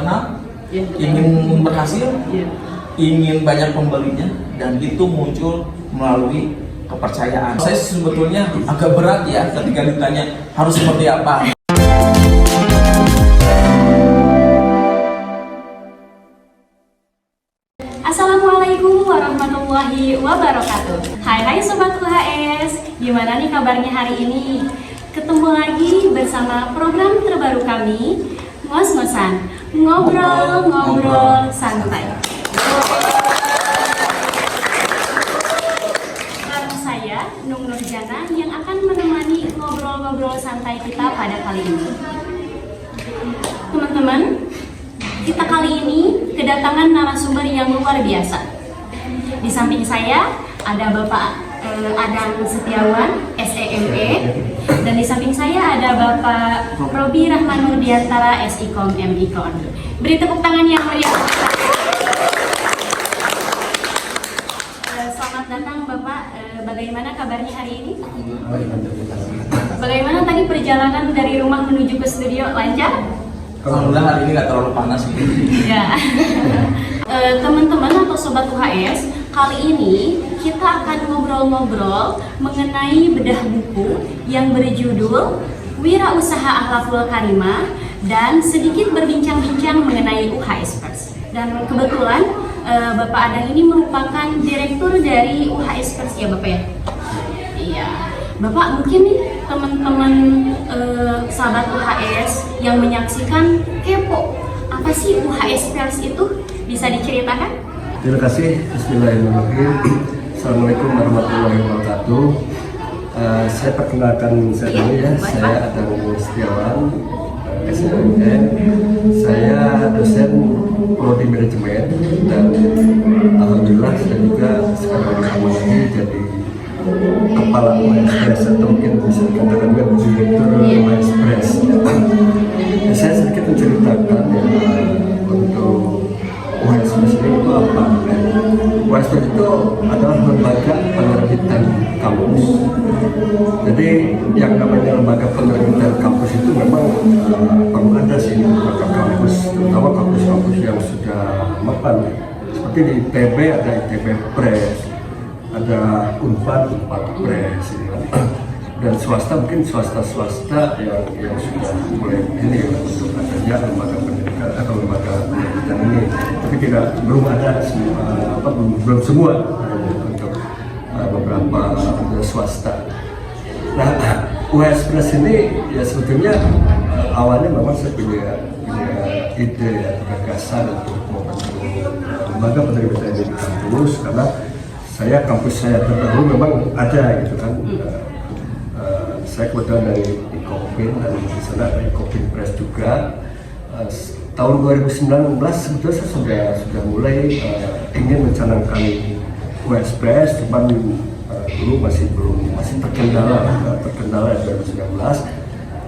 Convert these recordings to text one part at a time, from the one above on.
terkenal, ingin berhasil, ingin banyak pembelinya, dan itu muncul melalui kepercayaan. Saya sebetulnya agak berat ya ketika ditanya harus seperti apa. Assalamualaikum warahmatullahi wabarakatuh. Hai Sobat UHS, gimana nih kabarnya hari ini? Ketemu lagi bersama program terbaru kami, Ngos-ngosan, ngobrol-ngobrol santai. Bareng saya, Nung Nurjana, yang akan menemani ngobrol-ngobrol santai kita pada kali ini. Teman-teman, kita kali ini kedatangan narasumber yang luar biasa. Di samping saya ada Bapak Adam Setiawan, SEME, dan di samping saya ada Bapak Robi Rahman Nurdiantara, SIKOM, MIKON. Beri tepuk tangan yang meriah. Selamat datang Bapak. Bagaimana kabarnya hari ini? Bagaimana tadi perjalanan dari rumah menuju ke studio, lancar? Alhamdulillah hari ini nggak terlalu panas gitu. Ya. Teman-teman atau Sobat UHS, kali ini kita akan ngobrol-ngobrol mengenai bedah buku yang berjudul Wirausaha Akhlakul Karimah dan sedikit berbincang-bincang mengenai UHS First. Dan kebetulan Bapak Adang ini merupakan direktur dari UHS First ya Bapak ya? Iya. Bapak mungkin nih teman-teman sahabat UHS yang menyaksikan kepo, apa sih UHS First itu? Bisa diceritakan? Terima kasih. Bismillahirrahmanirrahim. Assalamualaikum warahmatullahi wabarakatuh. Saya perkenalkan saya dulu ya. Saya Adam Setiawan, SME. Saya dosen prodi manajemen dan alhamdulillah saya juga sekarang lagi jadi kepala UHS atau mungkin bisa dikatakan direktur UHS. Saya sedikit menceritakan ya, untuk UHS ini itu apa? UHS itu adalah lembaga penerbitan kampus. Jadi yang namanya lembaga penerbitan kampus itu memang perlu ada sih lembaga kampus, terutama kampus-kampus yang sudah mapan. Seperti di ITB ada ITB Press, ada Unpad Press, dan swasta mungkin swasta yang sudah mulai ini untuk adanya lembaga pendidikan atau lembaga pendidikan ini, tapi belum ada belum semua untuk beberapa swasta. Nah, UHS Plus ini ya sebetulnya awalnya memang saya punya ide atau gagasan untuk membentuk lembaga penerbitan di kampus karena kampus saya terdahulu memang ada gitu kan. Saya kebetulan dari IKOPIN dan di sana ada IKOPIN Press juga. Tahun 2019 sebetulnya saya sudah mulai ingin mencanangkan UHS Press, cuman dulu masih terkendala 2019.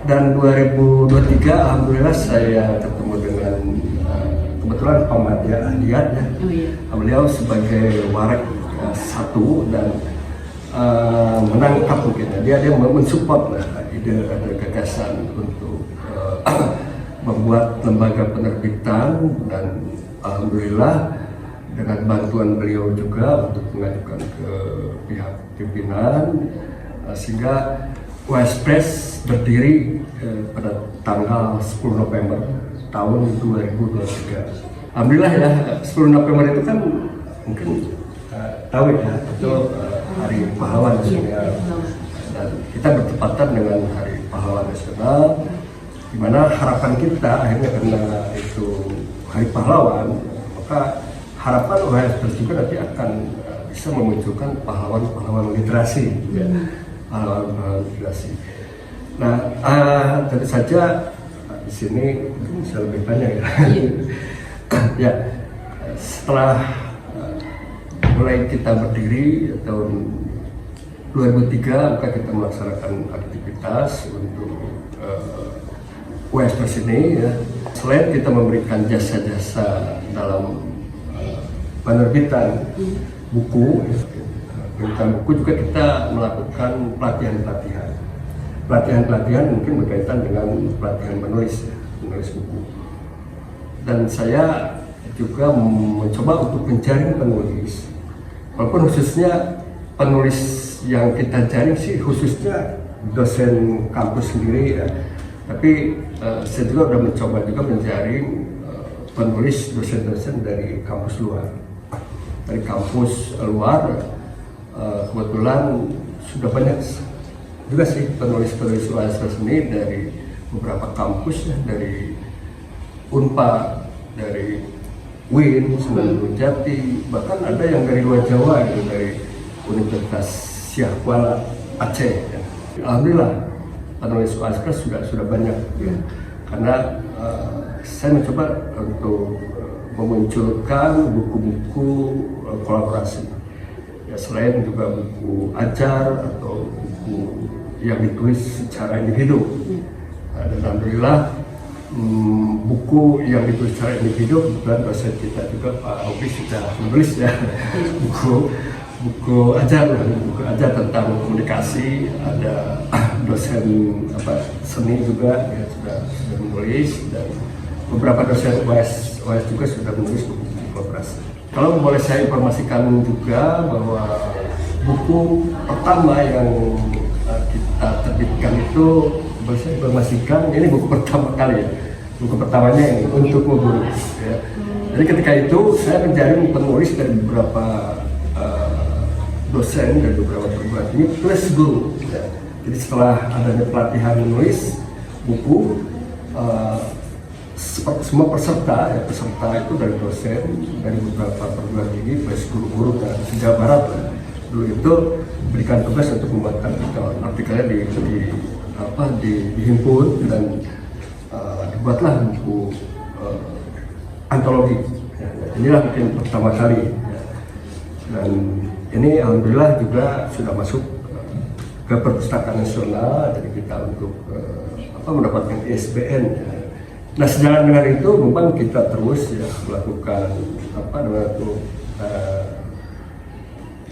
Dan 2023 alhamdulillah saya ketemu dengan kebetulan Pak Madya Ahliat ya. Beliau sebagai warak satu dan menangkap mungkin dia mensupport ide atau gagasan untuk membuat lembaga penerbitan, dan alhamdulillah dengan bantuan beliau juga untuk mengajukan ke pihak pimpinan sehingga UHS Press berdiri pada tanggal 10 November tahun 2023. Alhamdulillah ya, 10 November itu kan mungkin tahu ya, itu Hari Pahlawan Nasional, dan kita bertepatan dengan Hari Pahlawan Nasional, di mana harapan kita akhirnya karena itu Hari Pahlawan, maka harapan UHS juga nanti akan bisa memunculkan pahlawan-pahlawan literasi, pahlawan literasi. Nah, tentu saja di sini bisa lebih banyak ya. Ya, setelah mulai kita berdiri tahun 2003, maka kita melaksanakan aktivitas untuk UHS ini ya. Selain kita memberikan jasa-jasa dalam penerbitan buku, juga kita melakukan pelatihan mungkin berkaitan dengan pelatihan menulis buku. dan saya juga mencoba untuk mencari penulis. Walaupun khususnya penulis yang kita cari sih khususnya dosen kampus sendiri ya. Tapi saya juga sudah mencoba juga mencari penulis dosen-dosen dari kampus luar. Dari kampus luar kebetulan sudah banyak juga sih penulis-penulis UAS ini dari beberapa kampus ya, dari Unpad, dari UIN, Sunan Jati, bahkan ada yang dari luar Jawa gitu, dari Universitas Syah Kuala Aceh. Ya. Alhamdulillah penulis UAS sudah banyak ya. Karena saya mencoba untuk memunculkan buku-buku kolaborasi. Ya, selain juga buku ajar atau buku yang ditulis secara individu. Dan alhamdulillah buku yang ditulis secara individu kebetulan dosen kita juga Pak Augie sudah menulis ya buku ajar tentang komunikasi. Ada dosen seni juga ya, sudah menulis, dan beberapa dosen UAS juga sudah menulis buku kolaborasi. Kalau boleh saya informasikan juga bahwa buku pertama yang kita terbitkan itu, boleh saya informasikan, ini buku pertama kali ya. Buku pertamanya ini, Untukmu Guru. Ya. Jadi ketika itu saya mencari penulis dari beberapa dosen dari beberapa perguruan tinggi plus guru. Ya. Jadi setelah adanya pelatihan menulis buku, semua peserta itu dari dosen dari beberapa perguruan tinggi plus guru-guru dan Jawa Barat dulu itu berikan tugas untuk membuat artikelnya dihimpun dan dibuatlah buku antologi. Ya, inilah mungkin pertama kali ya. Dan ini alhamdulillah juga sudah masuk ke Perpustakaan Nasional, jadi kita untuk mendapatkan ISBN ya. Nah, sejalan dengan itu memang kita terus ya melakukan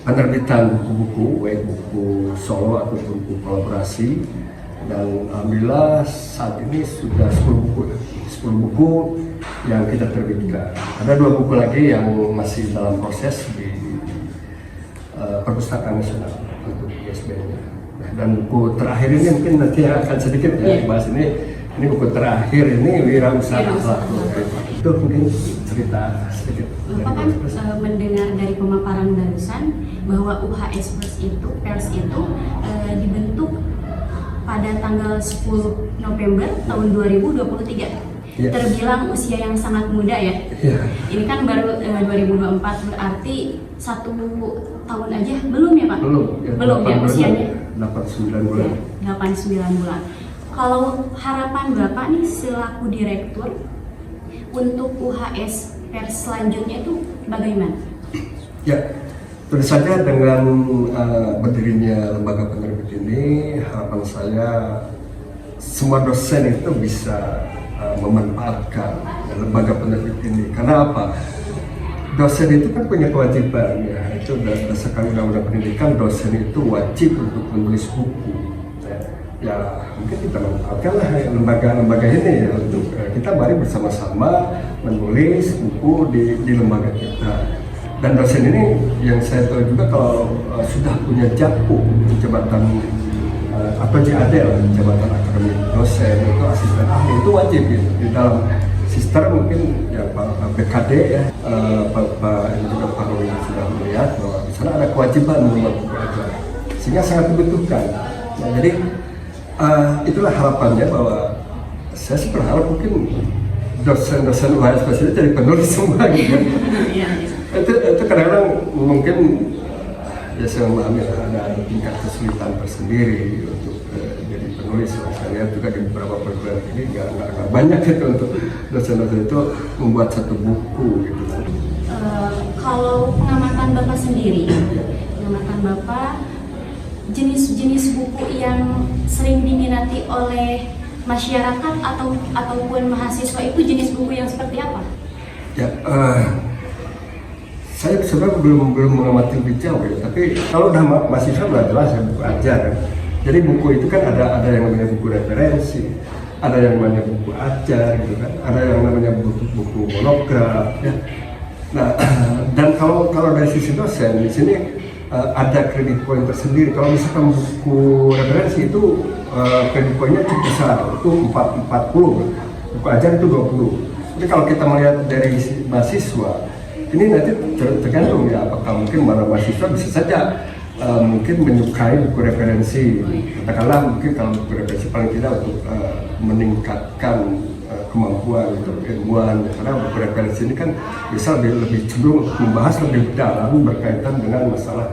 penerbitan buku-buku, baik buku solo ataupun buku kolaborasi, dan alhamdulillah saat ini sudah 10 buku yang kita terbitkan. Ada 2 buku lagi yang masih dalam proses di Perpustakaan Nasional untuk ISBN-nya. Dan buku terakhir ini mungkin nanti akan sedikit ya dibahas ini. Ini buku terakhir ini Wirausaha Akhlak. Itu mungkin cerita sedikit. Bapak kan mendengar dari pemaparan barusan bahwa UHS Pers itu dibentuk pada tanggal 10 November tahun 2023. Yes. Terbilang usia yang sangat muda ya. Yeah. Ini kan baru 2024, berarti 1 tahun aja belum ya Pak? Belum ya usianya? 89 bulan. 89 bulan. Kalau harapan Bapak nih selaku direktur untuk UHS Pers selanjutnya itu bagaimana? Ya, tentu saja dengan berdirinya lembaga penerbit ini, harapan saya semua dosen itu bisa memanfaatkan lembaga penerbit ini. Karena apa? Dosen itu kan punya kewajiban ya, itu berdasarkan undang-undang pendidikan, dosen itu wajib untuk menulis buku. Ya mungkin kita manfaatkanlah lembaga-lembaga ini ya, untuk kita mari bersama-sama menulis buku di lembaga kita. Dan dosen ini yang saya tahu juga kalau sudah punya JAPU, jabatan atau JAD lah, jabatan akademik dosen itu asisten ahli, itu wajib ya. Di dalam sistem mungkin ya Pak BKD ya, Pak ini juga Pak Roy sudah melihat bahwa di sana ada kewajiban membuat buku ajar, sehingga sangat dibutuhkan. Ya, jadi itulah harapannya, bahwa saya sih berharap mungkin dosen-dosen UHS itu jadi penulis semua gitu. Itu kadang-kadang mungkin ya saya memahami ada tingkat kesulitan tersendiri untuk jadi penulis. Saya lihat juga di beberapa perguruan ini nggak banyak itu untuk dosen-dosen itu membuat satu buku gitu. Kalau pengamatan Bapak sendiri, pengamatan Bapak, jenis-jenis buku yang sering diminati oleh masyarakat ataupun mahasiswa itu jenis buku yang seperti apa? Ya, saya sebenarnya belum mengamati lebih jauh ya, tapi kalau udah mahasiswa udah jelas ya buku ajar. Jadi buku itu kan ada yang namanya buku referensi, ada yang namanya buku ajar gitu kan, ada yang namanya buku monograf ya. Nah, dan kalau dari sisi dosen di sini ada kredit poin tersendiri. Kalau misalkan buku referensi itu kredit poinnya cukup besar, itu 40, buku ajar itu 20. Tapi kalau kita melihat dari mahasiswa, ini nanti tergantung ya, apakah mungkin para mahasiswa bisa saja mungkin menyukai buku referensi, katakanlah mungkin kalau buku referensi paling tidak untuk meningkatkan kemampuan untuk ilmuwan, karena buku referensi ini kan bisa lebih cenderung membahas lebih dalam berkaitan dengan masalah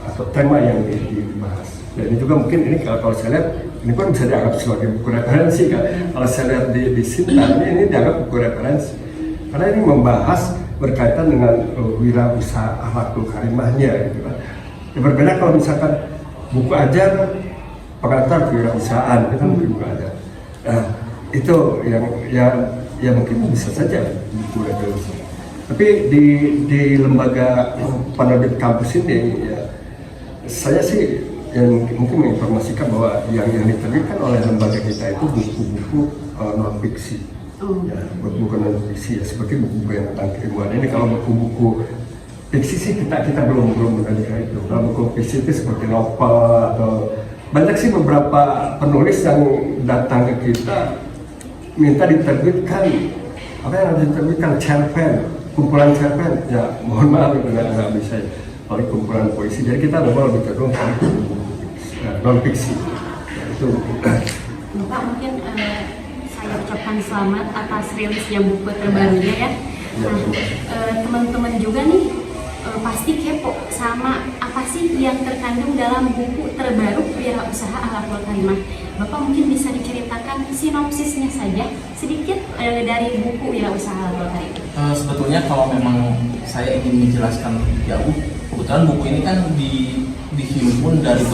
atau tema yang dibahas. Dan ini juga mungkin ini kalau saya lihat ini pun bisa dianggap sebagai buku referensi kan. Kalau saya lihat di sini ini dianggap buku referensi karena ini membahas berkaitan dengan wirausaha akhlakul karimahnya gitu kan. Ya, berbeda kalau misalkan buku ajar pengantar kewirausahaan itu kan mungkin buku ajar. Nah, itu yang mungkin bisa saja buku referensi. Tapi di lembaga penerbit kampus ini ya, saya sih yang mungkin menginformasikan bahwa yang diterbitkan oleh lembaga kita itu buku-buku non fiksi. Ya, buku non fiksi ya, seperti buku-buku yang tentang keilmuan ini. Kalau buku-buku fiksi sih kita belum mendengar itu. Kalau buku fiksi itu seperti novel atau banyak sih beberapa penulis yang datang ke kita minta diterbitkan apa yang harus diterbitkan, cerpen, kumpulan cerpen. Ya mohon maaf itu nggak bisa ya. Oleh kumpulan puisi, jadi kita lebih cenderung non fiksi. Ya, itu. Bapak mungkin saya ucapkan selamat atas rilisnya buku terbarunya ya. Nah, teman-teman juga nih pasti kepo sama apa sih yang terkandung dalam buku terbaru Wirausaha Akhlakul Karimah. Bapak mungkin bisa diceritakan sinopsisnya saja sedikit dari buku Wirausaha Akhlakul Karimah. Sebetulnya kalau memang saya ingin menjelaskan jauh, kebetulan buku ini kan dihimpun dari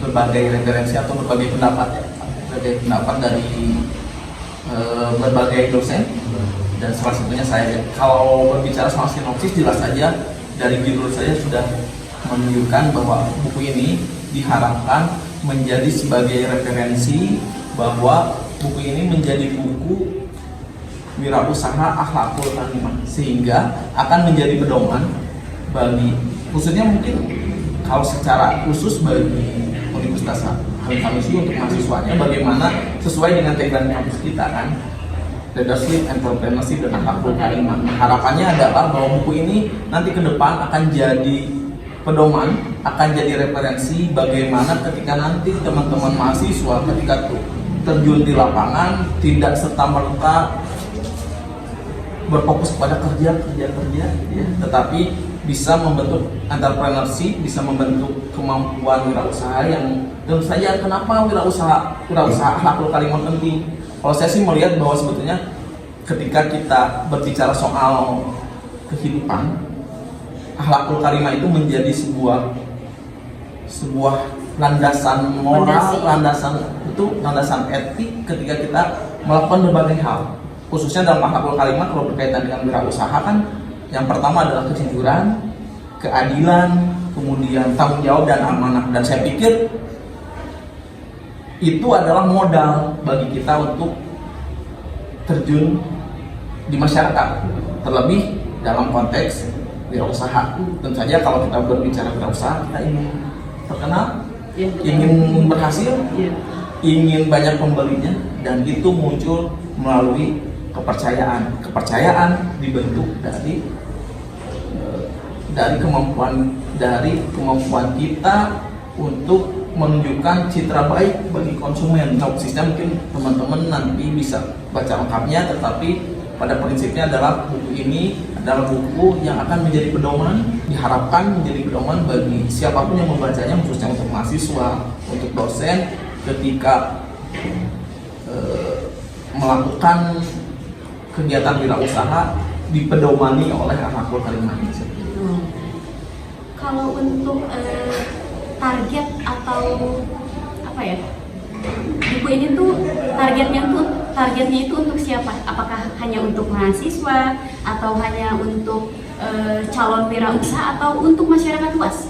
berbagai referensi atau berbagai pendapat dari berbagai dosen. Dan salah satunya saya. Kalau berbicara soal sinopsis, jelas saja dari judul saya sudah menunjukkan bahwa buku ini diharapkan menjadi sebagai referensi bahwa buku ini menjadi buku wirausaha akhlakul karimah, sehingga akan menjadi pedoman bagi, khususnya mungkin kalau secara khusus bagi Universitas Al-Khamisi untuk mahasiswanya, bagaimana sesuai dengan tagline kampus kita kan, leadership, entrepreneurship, dan akhlakul karimah. Harapannya adalah bahwa buku ini nanti ke depan akan jadi pedoman, akan jadi referensi bagaimana ketika nanti teman-teman mahasiswa ketika terjun di lapangan tidak serta-merta berfokus pada kerja, ya, tetapi bisa membentuk entrepreneurship, bisa membentuk kemampuan wirausaha yang tentu saja. Kenapa wirausaha akhlakul karimah penting? Kalau saya sih melihat bahwa sebetulnya ketika kita berbicara soal kehidupan, akhlakul karimah itu menjadi sebuah landasan moral, landasan etik ketika kita melakukan berbagai hal. Khususnya dalam akhlakul karimah kalau berkaitan dengan wirausaha kan yang pertama adalah kejujuran, keadilan, kemudian tanggung jawab dan amanah. Dan saya pikir itu adalah modal bagi kita untuk terjun di masyarakat, terlebih dalam konteks wirausaha. Tentu saja kalau kita berbicara wirausaha, kita ingin terkenal, ingin berhasil, ingin banyak pembelinya, dan itu muncul melalui kepercayaan. Kepercayaan dibentuk dari kemampuan kita untuk menunjukkan citra baik bagi konsumen. Sinopsisnya mungkin teman-teman nanti bisa baca lengkapnya, tetapi pada prinsipnya adalah buku ini adalah buku yang akan menjadi pedoman, diharapkan menjadi pedoman bagi siapapun yang membacanya, khususnya untuk mahasiswa, untuk dosen ketika melakukan kegiatan wirausaha dipedomani oleh akhlakul karimah. Kalau untuk target atau apa ya, buku ini tuh targetnya itu untuk siapa? Apakah hanya untuk mahasiswa atau hanya untuk calon wirausaha atau untuk masyarakat luas?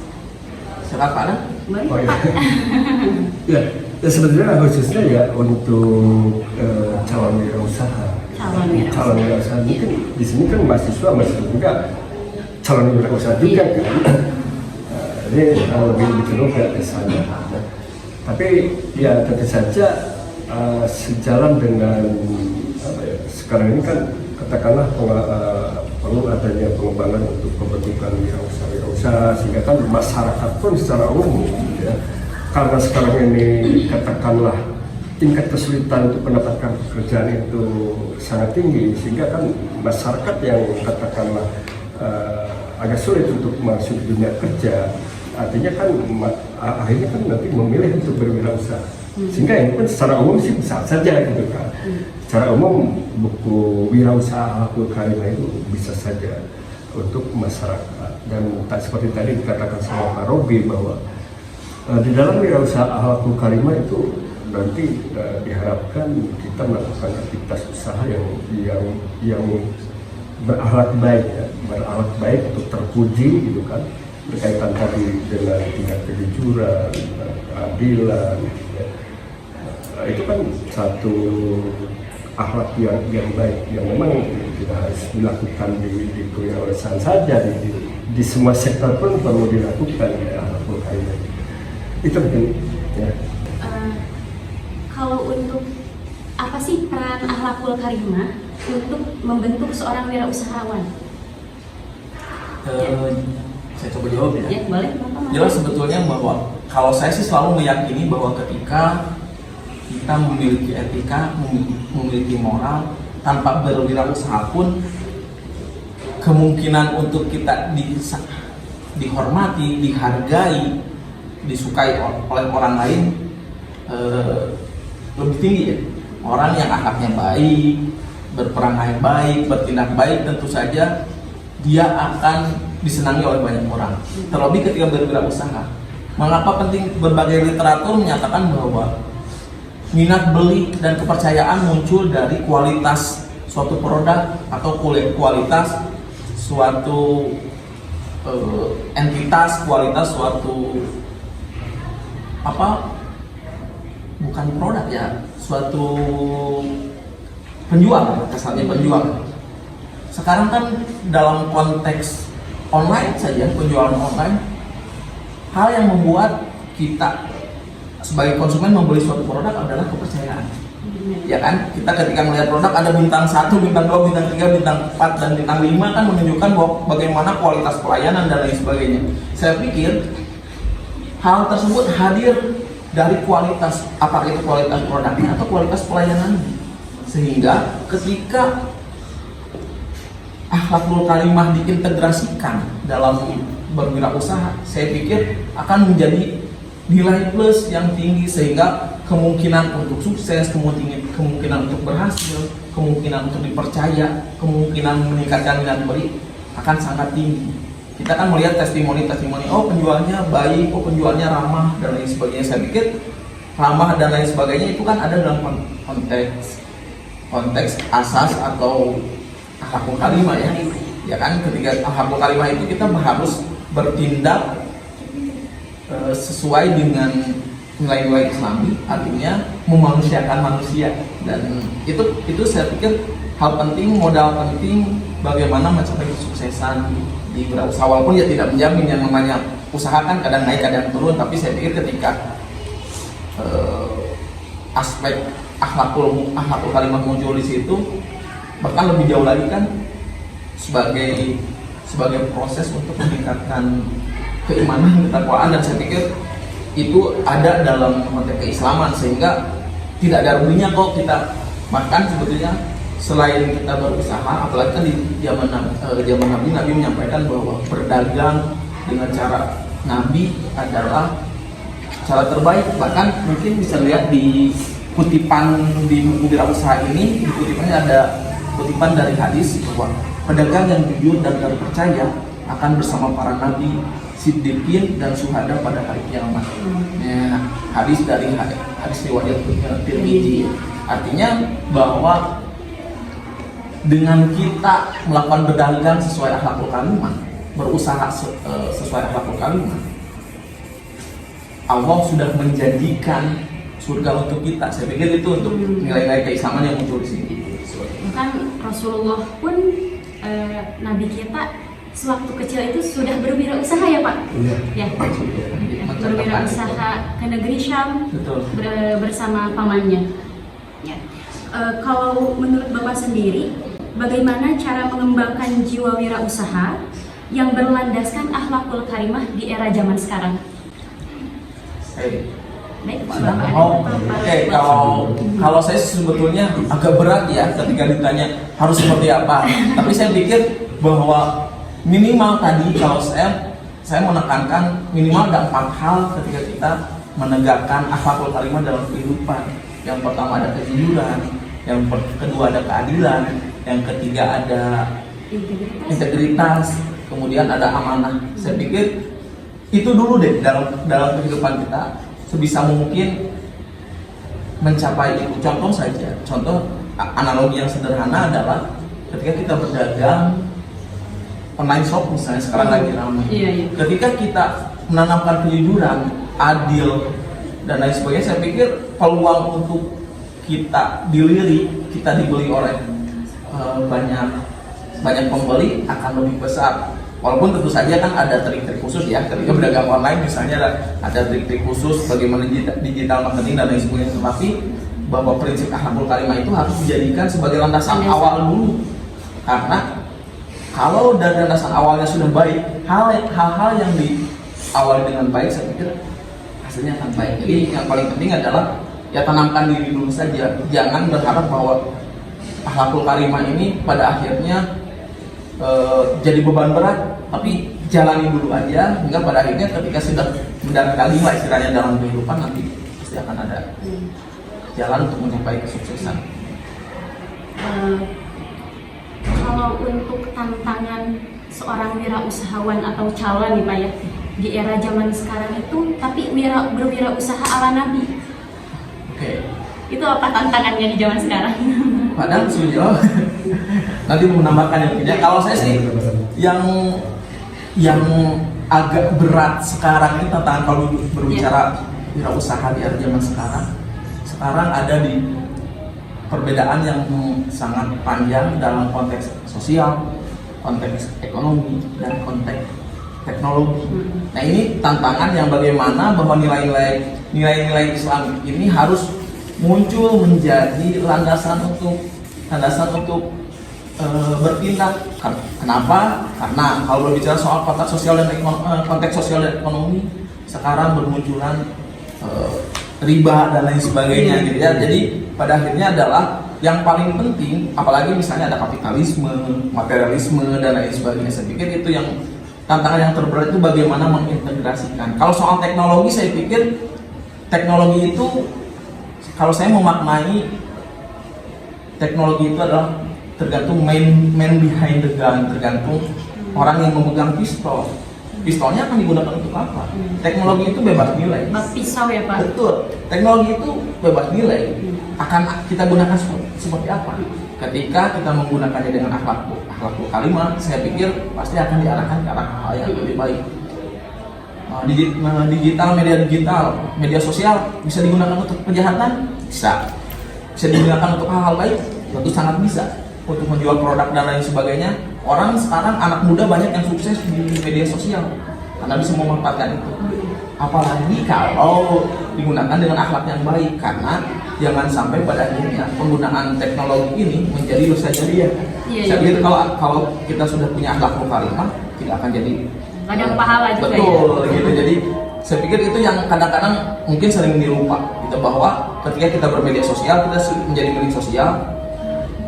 Silakan. Boleh, Oh, iya. Pak. Ya, ya sebenarnya khususnya ya untuk calon wirausaha. Calon wirausaha mungkin di sini kan mahasiswa juga calon wirausaha juga kan. Ini lebih cenderung ke sana. Tapi ya tentu saja sejalan dengan apa ya, sekarang ini kan katakanlah perlu adanya pengembangan untuk pembentukan wirausaha sehingga kan masyarakat pun secara umum ya, karena sekarang ini katakanlah tingkat kesulitan untuk mendapatkan pekerjaan itu sangat tinggi sehingga kan masyarakat yang katakanlah agak sulit untuk masuk dunia kerja, artinya kan akhirnya kan nanti memilih untuk berwirausaha sehingga ini pun secara umum sih bisa saja gitu kan. Secara umum buku wirausaha Akhlakul Karimah itu bisa saja untuk masyarakat, dan tak seperti tadi dikatakan sama Pak Robi bahwa di dalam wirausaha Akhlakul Karimah itu nanti diharapkan kita melakukan aktivitas usaha yang berakhlak baik ya, berakhlak baik untuk terpuji gitu kan, berkaitan tadi dengan tingkat kejujuran, keadilan ya. Itu kan satu akhlak yang baik yang memang tidak harus dilakukan di kewirausahaan saja, di semua sektor pun perlu dilakukan ya Akhlakul Karimah. Itu mungkin ya. Kalau untuk apa sih peran Akhlakul Karimah untuk membentuk seorang wirausahawan? Saya coba jawab ya. Ya, boleh, Bapak. Jelas sebetulnya bahwa kalau saya sih selalu meyakini bahwa ketika kita memiliki etika, memiliki moral, tanpa berwirausaha pun kemungkinan untuk kita dihormati, dihargai, disukai oleh orang lain lebih tinggi ya. Orang yang akhlaknya baik, berperangai baik, bertindak baik, tentu saja dia akan disenangi oleh banyak orang. Terlebih ketika berwirausaha. Mengapa penting? Berbagai literatur menyatakan bahwa minat beli dan kepercayaan muncul dari kualitas suatu produk atau kualitas suatu entitas, kualitas suatu bukan produk ya, suatu penjual, kesannya penjual. Sekarang kan dalam konteks online saja, penjualan online, hal yang membuat kita sebagai konsumen membeli suatu produk adalah kepercayaan. Ya kan, kita ketika melihat produk ada bintang 1, bintang 2, bintang 3, bintang 4, dan bintang 5 kan menunjukkan bahwa bagaimana kualitas pelayanan dan lain sebagainya. Saya pikir hal tersebut hadir dari kualitas, apakah itu kualitas produknya atau kualitas pelayanannya. Sehingga ketika Akhlakul Karimah diintegrasikan dalam berwirausaha, saya pikir akan menjadi nilai plus yang tinggi sehingga kemungkinan untuk sukses, kemungkinan untuk berhasil, kemungkinan untuk dipercaya, kemungkinan meningkatkan minat beli akan sangat tinggi. Kita kan melihat testimoni, oh penjualnya baik, oh penjualnya ramah dan lain sebagainya. Saya pikir ramah dan lain sebagainya itu kan ada dalam konteks asas atau Akhlakul Karimah ya. Ya kan, ketika Akhlakul Karimah itu kita harus bertindak sesuai dengan nilai-nilai Islami, artinya memanusiakan manusia, dan itu saya pikir hal penting, modal penting bagaimana mencapai kesuksesan di berusaha. Walaupun ya tidak menjamin, yang namanya usaha kan kadang naik kadang turun, tapi saya pikir ketika aspek akhlakul karimah muncul di situ, bahkan lebih jauh lagi kan sebagai proses untuk meningkatkan keimanan, ketakwaan, dan saya pikir itu ada dalam konteks keislaman, sehingga tidak ada ruginya kok kita. Bahkan sebetulnya selain kita berusaha, apalagi kan di zaman Nabi menyampaikan bahwa berdagang dengan cara Nabi adalah cara terbaik. Bahkan mungkin bisa lihat di kutipan di buku Wirausaha ini, di kutipannya ada kutipan dari hadis bahwa pedagang yang jujur dan terpercaya akan bersama para nabi, siddiqin dan syuhada pada hari kiamat. Ya, hadis riwayat Tirmidzi. Artinya bahwa dengan kita melakukan berdagang sesuai akhlakul karimah, berusaha sesuai akhlakul karimah, Allah sudah menjanjikan surga untuk kita. Saya pikir itu untuk nilai-nilai keislaman yang muncul di sini. Bahkan Rasulullah pun Nabi kita sewaktu kecil itu sudah berwirausaha ya Pak? Iya. Ya, berwirausaha ke negeri Syam. Betul. Bersama pamannya. Ya. Kalau menurut Bapak sendiri, bagaimana cara mengembangkan jiwa wirausaha yang berlandaskan akhlakul karimah di era zaman sekarang? Baik, Bapak. Oke, kalau saya sebetulnya agak berat ya ketika ditanya harus seperti apa. Tapi saya pikir bahwa minimal tadi kalau saya menekankan minimal ada 4 hal ketika kita menegakkan akhlakul karimah dalam kehidupan. Yang pertama ada kejujuran, yang kedua ada keadilan, yang ketiga ada integritas, kemudian ada amanah. Saya pikir itu dulu deh dalam kehidupan kita sebisa mungkin mencapai itu. Contoh analogi yang sederhana adalah ketika kita berdagang online shop misalnya sekarang lagi ramai. Ketika kita menanamkan kejujuran, adil dan lain sebagainya, saya pikir peluang untuk kita dibeli oleh banyak pembeli akan lebih besar. Walaupun tentu saja kan ada trik-trik khusus ya ketika berdagang online, misalnya ada trik-trik khusus bagaimana digital marketing dan lain sebagainya. Tetapi bahwa prinsip akhlakul karimah itu harus dijadikan sebagai landasan awal dulu, karena kalau dari landasan awalnya sudah baik, hal-hal yang diawali dengan baik saya pikir hasilnya akan baik. Jadi yang paling penting adalah ya tanamkan diri dulu saja, jangan berharap bahwa akhlakul karimah ini pada akhirnya jadi beban berat, tapi jalani dulu aja hingga pada akhirnya ketika sudah mendarat kalima istilahnya dalam kehidupan, nanti pasti akan ada jalan untuk mencapai kesuksesan. Kalau untuk tantangan seorang wirausahawan atau calon nih Pak ya di era zaman sekarang itu, tapi berwirausaha ala Nabi. Oke. Itu apa tantangannya di zaman sekarang? Padahal sudah nanti mau menambahkan yang punya. Kalau saya sih yang agak berat sekarang ini tantangan kalau berbicara wirausaha di era zaman sekarang ada di perbedaan yang sangat panjang dalam konteks sosial, konteks ekonomi, dan konteks teknologi. Nah ini tantangan yang bagaimana bahwa nilai-nilai Islam ini harus muncul menjadi landasan untuk bertindak. Kenapa? Karena kalau berbicara soal konteks sosial dan ekonomi sekarang bermunculan riba dan lain sebagainya gitu ya. Jadi pada akhirnya adalah yang paling penting, apalagi misalnya ada kapitalisme, materialisme dan lain sebagainya. Saya pikir itu yang tantangan yang terberat itu bagaimana mengintegrasikan. Kalau soal teknologi, saya pikir teknologi itu, kalau saya memaknai teknologi itu adalah tergantung man behind the gun, tergantung orang yang memegang pistol. Pistolnya akan digunakan untuk apa? Teknologi itu bebas nilai. Pisau ya Pak? Betul. Teknologi itu bebas nilai. Akan kita gunakan seperti apa? Ketika kita menggunakannya dengan akhlakul karimah, saya pikir pasti akan diarahkan ke arah hal yang lebih baik. Media sosial bisa digunakan untuk kejahatan? Bisa. Bisa digunakan untuk hal-hal baik? Tentu sangat bisa. Untuk menjual produk dan lain sebagainya. Orang sekarang, anak muda banyak yang sukses di media sosial karena bisa memanfaatkan itu. Apalagi kalau digunakan dengan akhlak yang baik, karena jangan sampai pada akhirnya penggunaan teknologi ini menjadi dosa jariah. Saya pikir kalau kita sudah punya akhlakul karimah, tidak akan jadi ladang pahala juga. Betul, gitu. Jadi saya pikir itu yang kadang-kadang mungkin sering dilupa, gitu, bahwa ketika kita bermedia sosial, kita menjadi media sosial,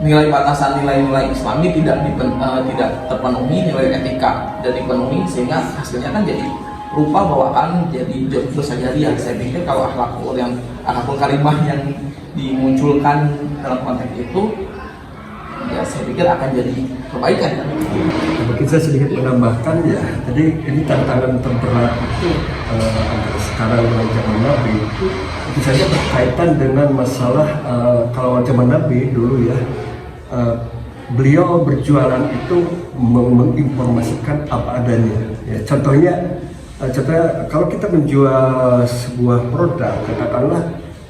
nilai Islami tidak terpenuhi, nilai etika tidak dipenuhi, sehingga hasilnya kan jadi rupa bahwa akan jadi dosa jariah. Saya pikir kalau akhlakul karimah yang dimunculkan dalam konteks itu, ya saya pikir akan jadi kebaikan. Mungkin saya sedikit menambahkan ya, jadi ini tantangan terberat itu antara sekarang dengan zaman Nabi itu saja berkaitan dengan masalah kalau zaman Nabi dulu ya, beliau berjualan itu menginformasikan apa adanya. Ya, contohnya contohnya kalau kita menjual sebuah produk, katakanlah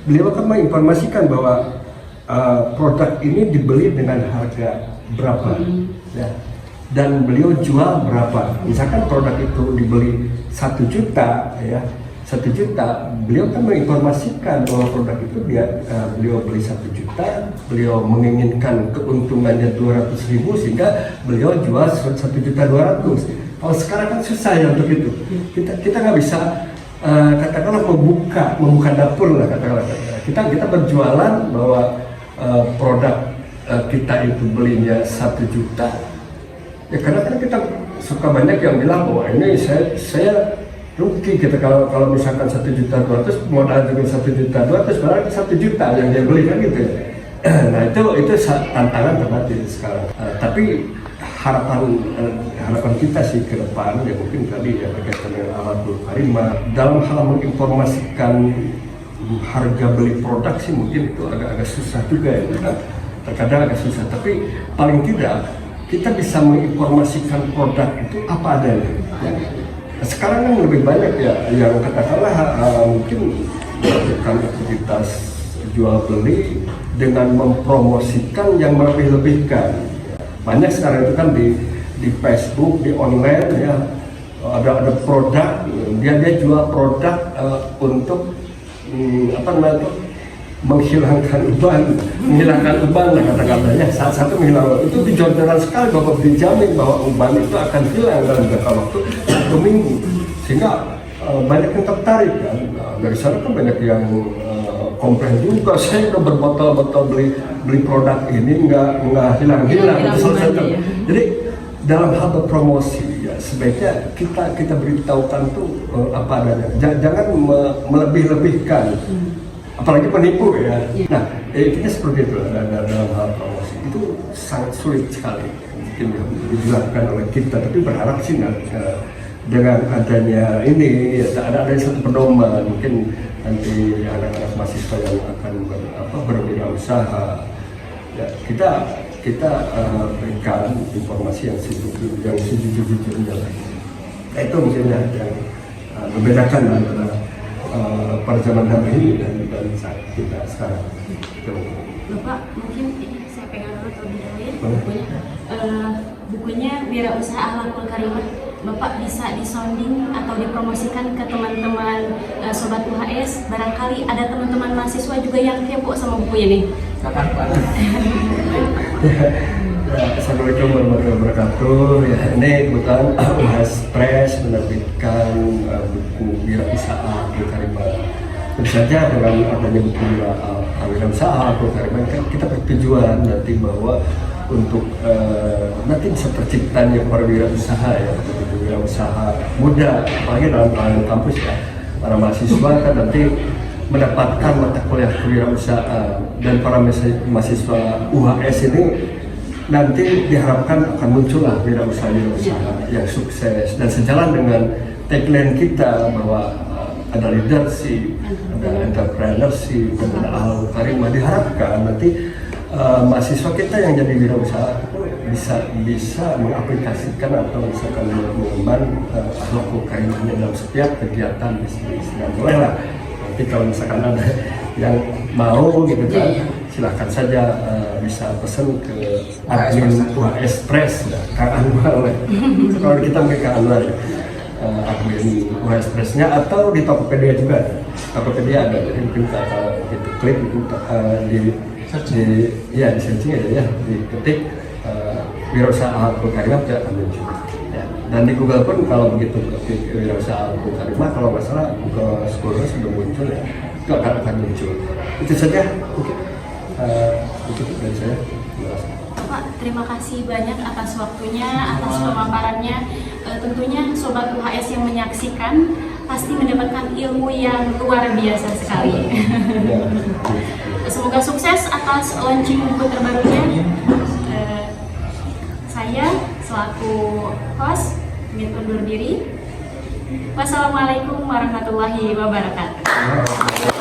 beliau akan menginformasikan bahwa produk ini dibeli dengan harga berapa, ya, dan beliau jual berapa. Misalkan produk itu dibeli 1 juta, ya, 1 juta, beliau kan menginformasikan bahwa produk itu beliau beli 1 juta, beliau menginginkan keuntungannya 200.000 sehingga beliau jual 1.200.000. Kalau sekarang kan susah ya untuk itu. Kita nggak bisa katakanlah membuka dapur lah, katakanlah. Kita berjualan bahwa produk kita itu belinya 1 juta. Ya karena kan kita suka banyak yang bilang bahwa ini saya rugi gitu kalau misalkan 1.200.000 modal dengan 1.200.000 padahal 1 juta yang dia beli kan gitu. Nah itu tantangan terhadap sekarang. Tapi harapan kita sih ke depan ya mungkin tadi ya berkaitan dengan Al-Haful Karimah dalam hal menginformasikan harga beli produk sih mungkin itu agak susah juga ya, terkadang agak susah, tapi paling tidak kita bisa menginformasikan produk itu apa adanya ya. Sekarang kan lebih banyak ya yang katakanlah mungkin melakukan aktivitas jual beli dengan mempromosikan yang melebih-lebihkan. Banyak sekarang itu kan di Facebook, di online ya ada produk dia jual produk untuk menghilangkan uban lah kata-katanya. Saat satu menghilangkan itu dijonjoran sekali bahwa dijamin bahwa uban itu akan hilang dalam jangka waktu 1 minggu, sehingga banyak yang tertarik kan. Dari sana kan banyak yang komplain juga, saya udah berbotol-botol beli produk ini nggak hilang-hilang. Ya. Jadi dalam hal berpromosi ya sebaiknya kita beritahukan tuh apa adanya, jangan melebih-lebihkan, apalagi penipu ya. Nah kita seperti itu dalam hal promosi itu sangat sulit sekali mungkin dijelaskan oleh kita, tapi berharap sih dengan adanya ini ya, ada satu pedoman mungkin nanti anak-anak mahasiswa yang akan berwirausaha ya kita berikan informasi yang sejujur-jujurnya lagi. Nah, itu mungkin yang membedakan antara pada zaman hari ini dan saat kita sekarang. Bapak mungkin ini saya pegang dulu terlebih dahulu ya bukunya Wirausaha Al-Haful Karimah. Bapak bisa disounding atau dipromosikan ke teman-teman Sobat UHS. Barangkali ada teman-teman mahasiswa juga yang kepo sama bukunya nih. Kapan Pak? Assalamualaikum warahmatullahi wabarakatuh. Ya, ini kebetulan UHS Press menerbitkan buku Wirausaha Al-Haful Karimah. Tentu saja dengan adanya buku Wirausaha Al-Haful Karimah kita bertujuan nanti bahwa untuk nanti bisa terciptanya para wirausaha ya, wirausaha muda, apalagi dalam kampus ya, para mahasiswa kan nanti mendapatkan mata kuliah kewirausahaan, dan para mahasiswa UHS ini nanti diharapkan akan muncullah wirausaha yang sukses dan sejalan dengan tagline kita bahwa ada leadership, ada entrepreneurship, ada Al-Haful Karimah. Diharapkan nanti mahasiswa kita yang jadi wirausaha bisa mengaplikasikan atau misalkan mengemban Al-Haful Karimahnya dalam setiap kegiatan bisnis. Dan bolehlah nanti kalau misalkan ada yang mau gitu kan, silahkan saja bisa pesan ke admin UHS Press Kang Anwar. Kalau kita mereka Anwar ya, admin UHS Press-nya, atau di Tokopedia juga. Tokopedia ada, jadi mungkin kalau kita klik itu di searching aja ya, diketik Wirausaha Al-Haful Karimah akan muncul ya. Dan di Google pun kalau begitu ketik Wirausaha Al-Haful Karimah, kalau nggak salah Google Scholar sudah muncul ya, itu akan muncul. Itu saja mungkin itu dari saya. Pak, terima kasih banyak atas waktunya, atas pemaparannya. Tentunya Sobat UHS yang menyaksikan pasti mendapatkan ilmu yang luar biasa sekali. Semoga sukses atas launching buku terbarunya. Saya selaku host pamit undur diri. Wassalamualaikum warahmatullahi wabarakatuh.